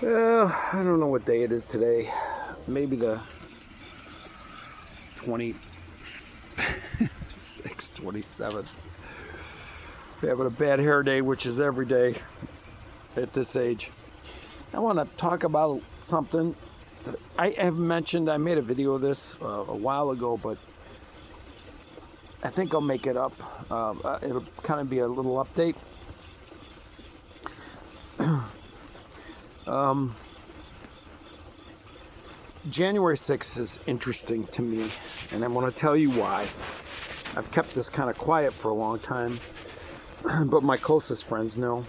I don't know what day it is today. Maybe the 26th, 27th. Having a bad hair day, which is every day at this age. I want to talk about something that I have mentioned. I made a video of this a while ago, but I think I'll make it up. It'll kind of be a little update. January 6th is interesting to me, and I'm going to tell you why. I've kept this kind of quiet for a long time, but my closest friends know.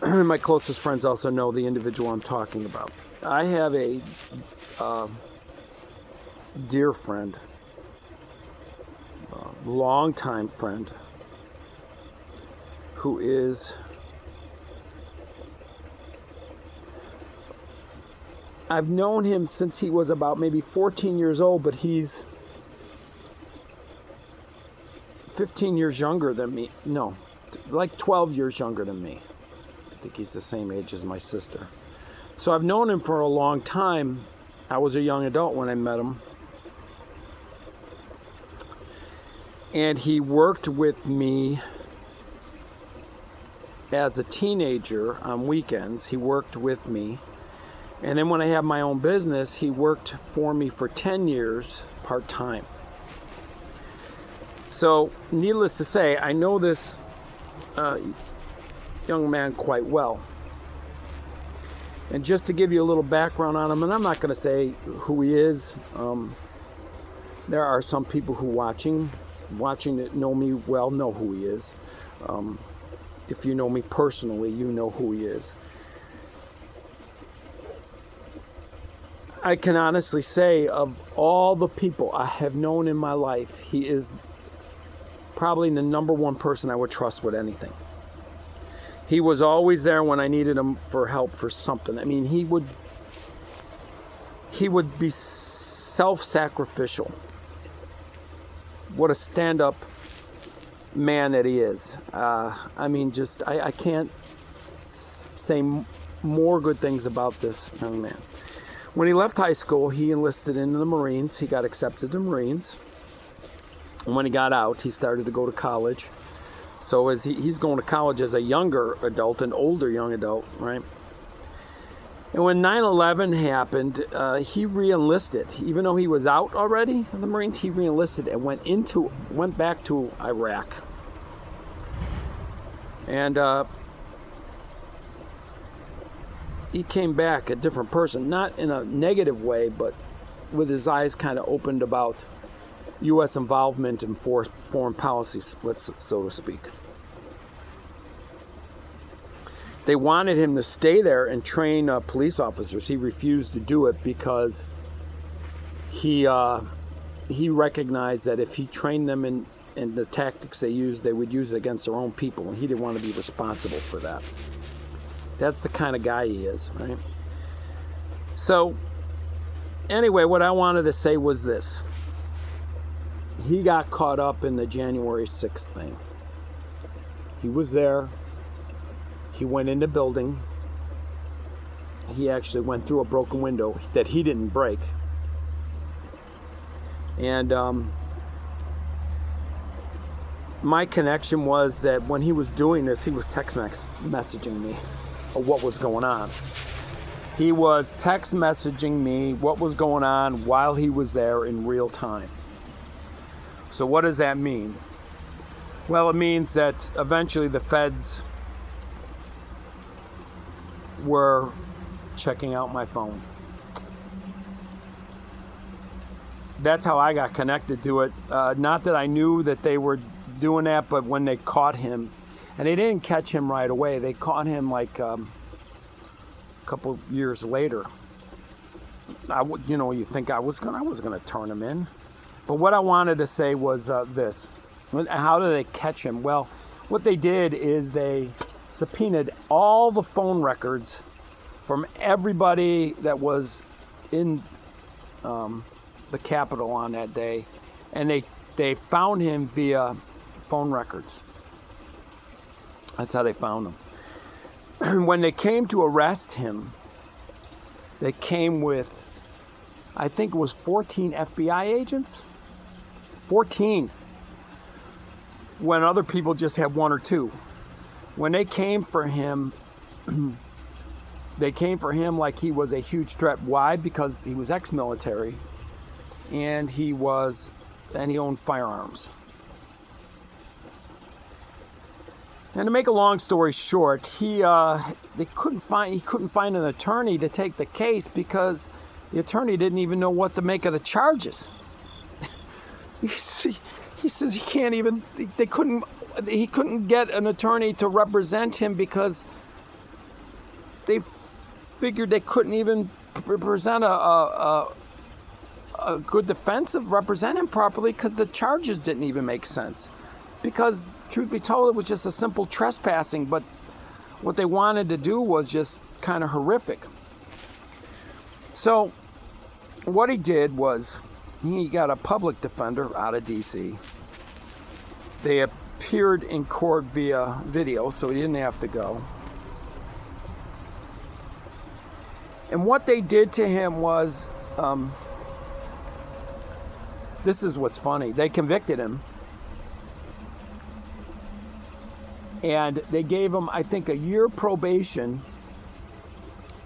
My closest friends also know the individual I'm talking about. I have a dear friend, longtime friend, who is I've known him since he was about maybe 14 years old, but he's 15 years younger than me. No, like 12 years younger than me. I think he's the same age as my sister. So I've known him for a long time. I was a young adult when I met him. And he worked with me as a teenager on weekends. He worked with me. And then when I had my own business, he worked for me for 10 years part-time. So, needless to say, I know this young man quite well. And just to give you a little background on him, and I'm not going to say who he is. There are some people who watching that know me well know who he is. If you know me personally, you know who he is. I can honestly say, of all the people I have known in my life, he is probably the number one person I would trust with anything. He was always there when I needed him for help for something. I mean, he would be self-sacrificial. What a stand-up man that he is. I mean, I can't say more good things about this young man. When he left high school, he enlisted in the Marines. He got accepted to the Marines. And when he got out, he started to go to college. So as he's going to college as a younger adult, an older young adult, right? And when 9/11 happened, he re-enlisted. Even though he was out already in the Marines, he re-enlisted and went back to Iraq. And he came back a different person, not in a negative way, but with his eyes kind of opened about U.S. involvement in foreign policies, so to speak. They wanted him to stay there and train police officers. He refused to do it because he recognized that if he trained them in the tactics they used, they would use it against their own people, and he didn't want to be responsible for that. That's the kind of guy he is, right? So, anyway, what I wanted to say was this. He got caught up in the January 6th thing. He was there. He went in the building. He actually went through a broken window that he didn't break. And my connection was that when he was doing this, he was text messaging me what was going on. He was text messaging me what was going on while he was there in real time. So what does that mean? Well, it means that eventually the feds were checking out my phone. That's how I got connected to it. Not that I knew that they were doing that, but when they caught him, and they didn't catch him right away. They caught him like a couple years later. You think I was gonna turn him in, but what I wanted to say was this: how did they catch him? Well, what they did is they subpoenaed all the phone records from everybody that was in the Capitol on that day, and they found him via phone records. That's how they found him. When they came to arrest him, They came with, I think it was 14 FBI agents. 14. When other people just had one or two. When they came for him, they came for him like he was a huge threat. Why? Because he was ex-military, and he owned firearms. And to make a long story short, he couldn't find an attorney to take the case because the attorney didn't even know what to make of the charges. He says he couldn't get an attorney to represent him because they figured they couldn't even present a good defense of represent him properly because the charges didn't even make sense. Because, truth be told, it was just a simple trespassing, but what they wanted to do was just kind of horrific. So, what he did was, he got a public defender out of D.C. They appeared in court via video, so he didn't have to go. And what they did to him was, this is what's funny, they convicted him. And they gave him, I think, a year probation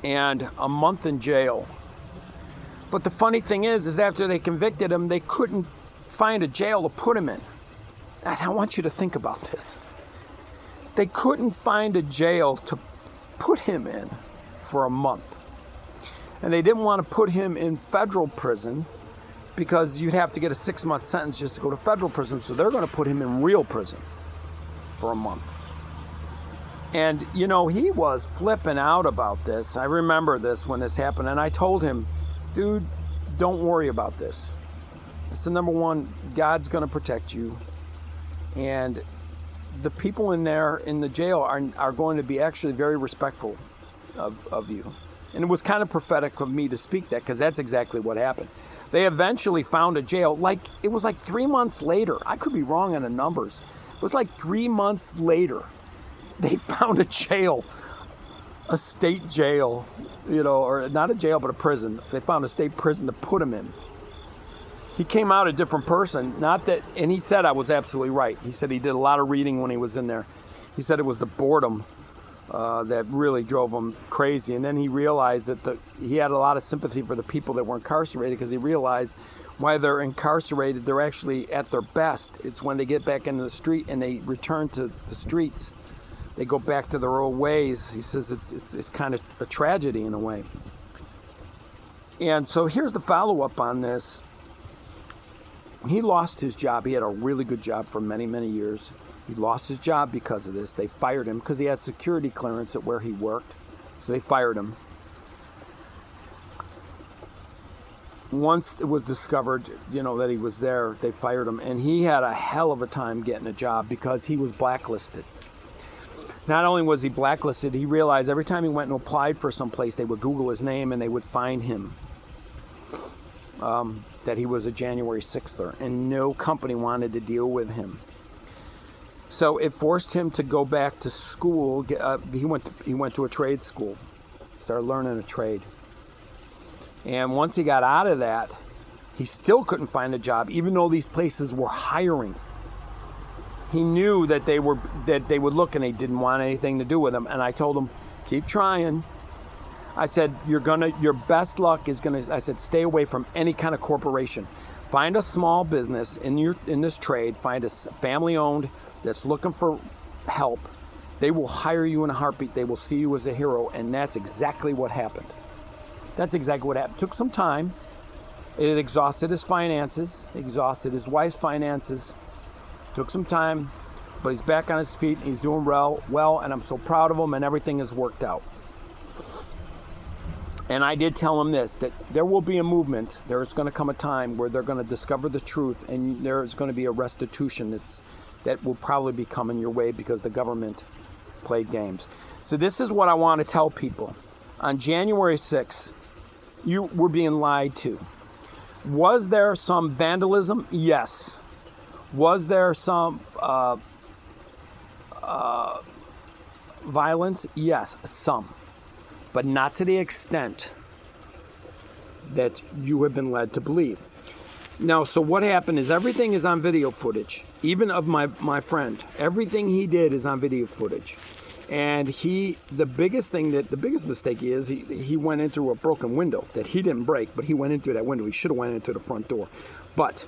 and a month in jail. But the funny thing is after they convicted him, they couldn't find a jail to put him in. I want you to think about this. They couldn't find a jail to put him in for a month. And they didn't want to put him in federal prison because you'd have to get a 6-month sentence just to go to federal prison. So they're going to put him in real prison for a month. And, you know, he was flipping out about this. I remember this when this happened. And I told him, dude, don't worry about this. It's the number one, God's going to protect you. And the people in there in the jail are going to be actually very respectful of you. And it was kind of prophetic of me to speak that because that's exactly what happened. They eventually found a jail. It was like 3 months later. I could be wrong on the numbers. It was like 3 months later. They found a jail, a state jail, or not a jail, but a prison. They found a state prison to put him in. He came out a different person, and he said I was absolutely right. He said he did a lot of reading when he was in there. He said it was the boredom that really drove him crazy. And then he realized that he had a lot of sympathy for the people that were incarcerated because he realized why they're incarcerated, they're actually at their best. It's when they get back into the street and they return to the streets. They go back to their old ways. He says it's kind of a tragedy in a way. And so here's the follow-up on this. He lost his job. He had a really good job for many, many years. He lost his job because of this. They fired him because he had security clearance at where he worked. So they fired him. Once it was discovered, that he was there, they fired him. And he had a hell of a time getting a job because he was blacklisted. Not only was he blacklisted, he realized every time he went and applied for someplace, they would Google his name and they would find him. That he was a January 6ther, and no company wanted to deal with him. So it forced him to go back to school. He went to a trade school, started learning a trade. And once he got out of that, he still couldn't find a job, even though these places were hiring. He knew that they would look and they didn't want anything to do with him. And I told him, keep trying. I said, your best luck is I said, stay away from any kind of corporation. Find a small business in this trade. Find a family-owned that's looking for help. They will hire you in a heartbeat. They will see you as a hero. And that's exactly what happened. That's exactly what happened. It took some time. It exhausted his finances, exhausted his wife's finances. Took some time, but he's back on his feet. He's doing well, and I'm so proud of him, and everything has worked out. And I did tell him this, that there will be a movement. There's going to come a time where they're going to discover the truth, and there's going to be a restitution that will probably be coming your way because the government played games. So this is what I want to tell people. On January 6th, you were being lied to. Was there some vandalism? Yes. Was there some violence? Yes, some. But not to the extent that you have been led to believe. Now, so what happened is everything is on video footage, even of my friend. Everything he did is on video footage. And the biggest mistake is he went into a broken window that he didn't break, but he went into that window. He should have went into the front door. But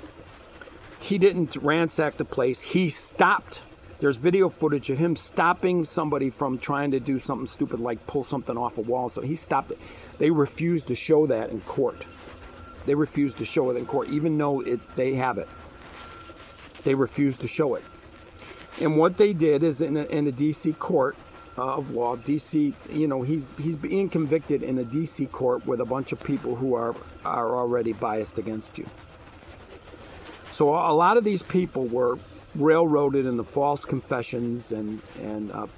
he didn't ransack the place. He stopped. There's video footage of him stopping somebody from trying to do something stupid like pull something off a wall. So he stopped it. They refused to show that in court. They refused to show it in court, even though they have it. They refused to show it. And what they did is in a D.C. court of law, D.C., he's being convicted in a D.C. court with a bunch of people who are already biased against you. So a lot of these people were railroaded into false confessions and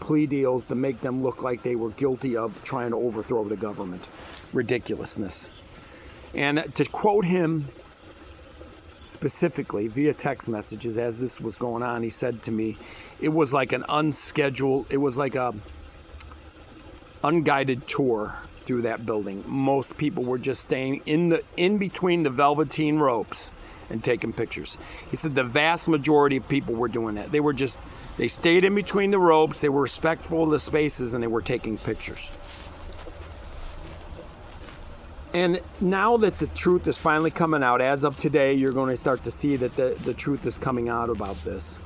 plea deals to make them look like they were guilty of trying to overthrow the government. Ridiculousness. And to quote him specifically via text messages as this was going on, he said to me, it was like an unguided tour through that building. Most people were just staying in between the velveteen ropes and taking pictures. He said the vast majority of people were doing that. They stayed in between the ropes, they were respectful of the spaces, and they were taking pictures. And now that the truth is finally coming out, as of today, you're going to start to see that the truth is coming out about this.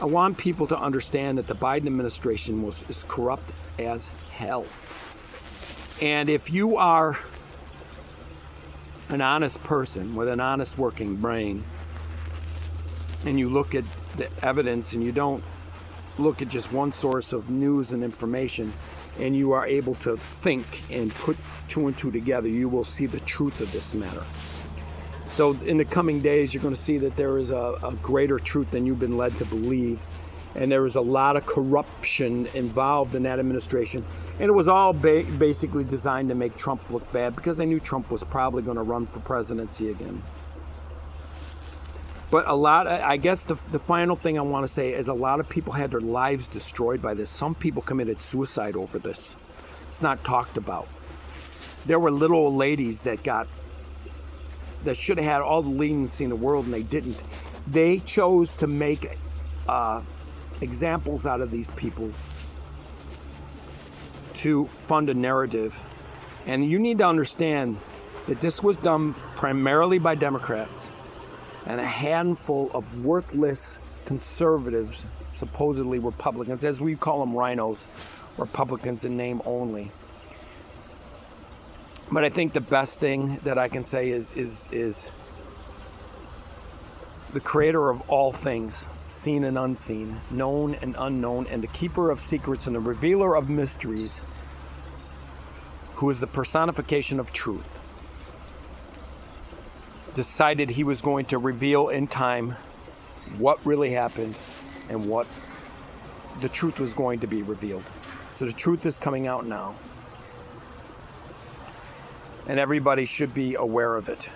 I want people to understand that the Biden administration is corrupt as hell. And if you are an honest person with an honest working brain, and you look at the evidence and you don't look at just one source of news and information, and you are able to think and put two and two together, you will see the truth of this matter. So in the coming days, you're going to see that there is a greater truth than you've been led to believe. And there was a lot of corruption involved in that administration. And it was all basically designed to make Trump look bad, because they knew Trump was probably going to run for presidency again. But I guess the final thing I want to say is a lot of people had their lives destroyed by this. Some people committed suicide over this. It's not talked about. There were little old ladies that should have had all the leniency in the world, and they didn't. They chose to make examples out of these people to fund a narrative. And you need to understand that this was done primarily by Democrats and a handful of worthless conservatives, supposedly Republicans, as we call them, rhinos, Republicans in name only. But I think the best thing that I can say is the creator of all things, seen and unseen, known and unknown, and the keeper of secrets and the revealer of mysteries, who is the personification of truth, decided he was going to reveal in time what really happened and what the truth was going to be revealed. So the truth is coming out now. And everybody should be aware of it.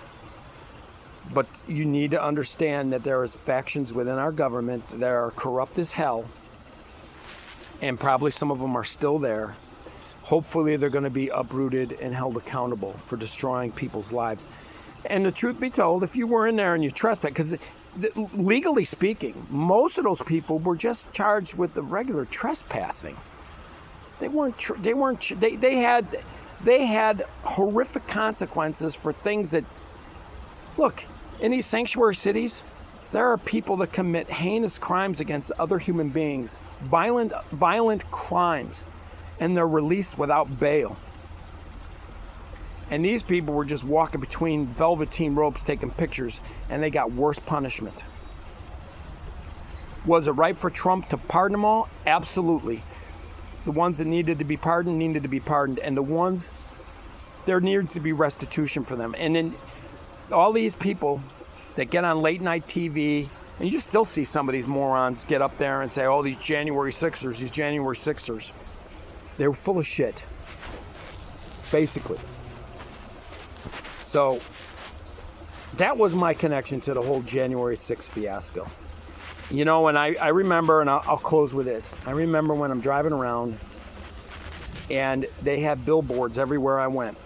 But you need to understand that there is factions within our government that are corrupt as hell. And probably some of them are still there. Hopefully they're going to be uprooted and held accountable for destroying people's lives. And the truth be told, if you were in there and you trespassed, because legally speaking, most of those people were just charged with the regular trespassing. They had horrific consequences for things that, look, in these sanctuary cities, there are people that commit heinous crimes against other human beings, violent crimes, and they're released without bail. And these people were just walking between velveteen ropes taking pictures, and they got worse punishment. Was it right for Trump to pardon them all? Absolutely. The ones that needed to be pardoned needed to be pardoned, and the ones, there needs to be restitution for them. And then all these people that get on late night TV, and you still see some of these morons get up there and say, oh, these January 6ers, they were full of shit, basically. So that was my connection to the whole January 6th fiasco. You know, and I remember, and I'll close with this. I remember when I'm driving around And they had billboards everywhere I went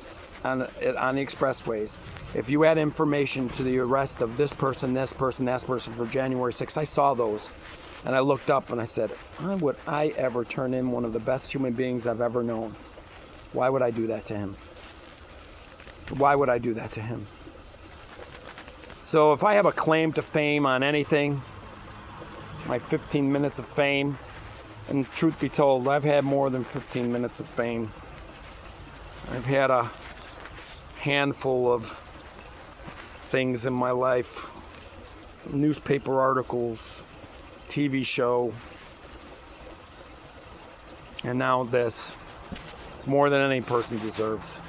on the expressways. If you had information to the arrest of this person, that person for January 6th, I saw those. And I looked up and I said, why would I ever turn in one of the best human beings I've ever known? Why would I do that to him? Why would I do that to him? So if I have a claim to fame on anything, my 15 minutes of fame, and truth be told, I've had more than 15 minutes of fame. I've had a handful of things in my life, newspaper articles, TV show, and now this. It's more than any person deserves.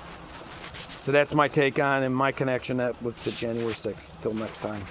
So that's my take on and my connection that was to January 6th. Till next time.